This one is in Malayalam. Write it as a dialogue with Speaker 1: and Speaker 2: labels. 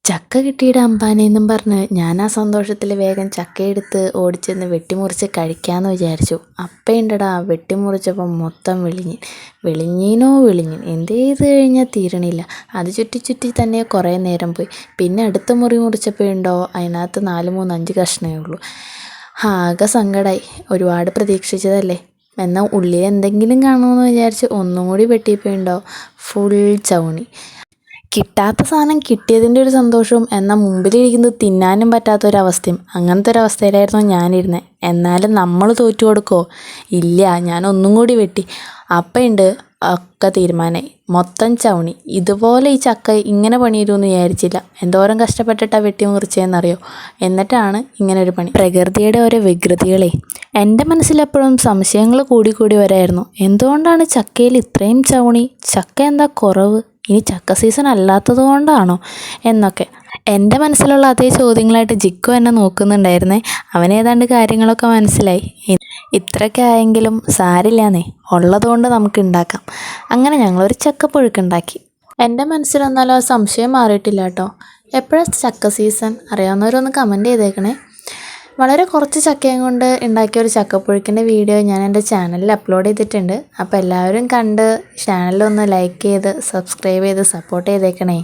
Speaker 1: ചക്ക കിട്ടിയുടെ അമ്പാനെന്നും പറഞ്ഞ് ഞാൻ ആ സന്തോഷത്തിൽ വേഗം ചക്കയെടുത്ത് ഓടിച്ചെന്ന് വെട്ടിമുറിച്ച് കഴിക്കാമെന്ന് വിചാരിച്ചു. അപ്പയുണ്ടടാ വെട്ടിമുറിച്ചപ്പം മൊത്തം വെളിഞ്ഞീനോ എന്ത് ചെയ്ത് കഴിഞ്ഞാൽ തീരണില്ല. അത് ചുറ്റി ചുറ്റി തന്നെ കുറേ നേരം പോയി. പിന്നെ അടുത്ത മുറിച്ചപ്പോഴുണ്ടോ അതിനകത്ത് 4, 3, 5 കഷ്ണമേ ഉള്ളൂ. ആകെ സങ്കടമായി. ഒരുപാട് പ്രതീക്ഷിച്ചതല്ലേ. എന്നാൽ ഉള്ളിൽ എന്തെങ്കിലും കാണുമെന്ന് വിചാരിച്ച് ഒന്നും കൂടി വെട്ടിയപ്പോഴുണ്ടോ ഫുൾ ചവണി. കിട്ടാത്ത സാധനം കിട്ടിയതിൻ്റെ ഒരു സന്തോഷവും എന്നാൽ മുമ്പിലിരിക്കുന്നത് തിന്നാനും പറ്റാത്തൊരവസ്ഥയും, അങ്ങനത്തെ ഒരവസ്ഥയിലായിരുന്നു ഞാനിരുന്നത്. എന്നാലും നമ്മൾ തോറ്റു കൊടുക്കുമോ? ഇല്ല, ഞാൻ ഒന്നും കൂടി വെട്ടി. അപ്പയുണ്ട് ഒക്കെ തീരുമാനമായി, മൊത്തം ചവണി. ഇതുപോലെ ഈ ചക്ക ഇങ്ങനെ പണിയിരുമെന്ന് വിചാരിച്ചില്ല. എന്തോരം കഷ്ടപ്പെട്ടിട്ടാണ് വെട്ടി മുറിച്ചതെന്നറിയോ. എന്നിട്ടാണ് ഇങ്ങനെ ഒരു പണി. പ്രകൃതിയുടെ ഓരോ വികൃതികളെ. എൻ്റെ മനസ്സിലെപ്പോഴും സംശയങ്ങൾ കൂടി വരായിരുന്നു. എന്തുകൊണ്ടാണ് ചക്കയിൽ ഇത്രയും ചവണി? ചക്ക എന്താ കുറവ്? ഇനി ചക്ക സീസൺ അല്ലാത്തത് കൊണ്ടാണോ എന്നൊക്കെ. എൻ്റെ മനസ്സിലുള്ള അതേ ചോദ്യങ്ങളായിട്ട് ജിക്കു എന്നെ നോക്കുന്നുണ്ടായിരുന്നേ. അവനേതാണ്ട് കാര്യങ്ങളൊക്കെ മനസ്സിലായി. ഇത്രയൊക്കെ ആയെങ്കിലും സാരില്ലാന്നേ, ഉള്ളതുകൊണ്ട് നമുക്ക് ഉണ്ടാക്കാം. അങ്ങനെ ഞങ്ങളൊരു ചക്കപ്പുഴുക്കുണ്ടാക്കി. എൻ്റെ മനസ്സിലെന്നാലും ആ സംശയം മാറിയിട്ടില്ല കേട്ടോ. എപ്പോഴാണ് ചക്ക സീസൺ? അറിയാവുന്നവരൊന്ന് കമൻറ്റ് ചെയ്തേക്കണേ. വളരെ കുറച്ച് ചക്കയും കൊണ്ട് ഉണ്ടാക്കിയ ഒരു ചക്കപ്പുഴുക്കിൻ്റെ വീഡിയോ ഞാൻ എൻ്റെ ചാനലിൽ അപ്ലോഡ് ചെയ്തിട്ടുണ്ട്. അപ്പോൾ എല്ലാവരും കണ്ട് ചാനലൊന്ന് ലൈക്ക് ചെയ്ത് സബ്സ്ക്രൈബ് ചെയ്ത് സപ്പോർട്ട് ചെയ്തേക്കണേ.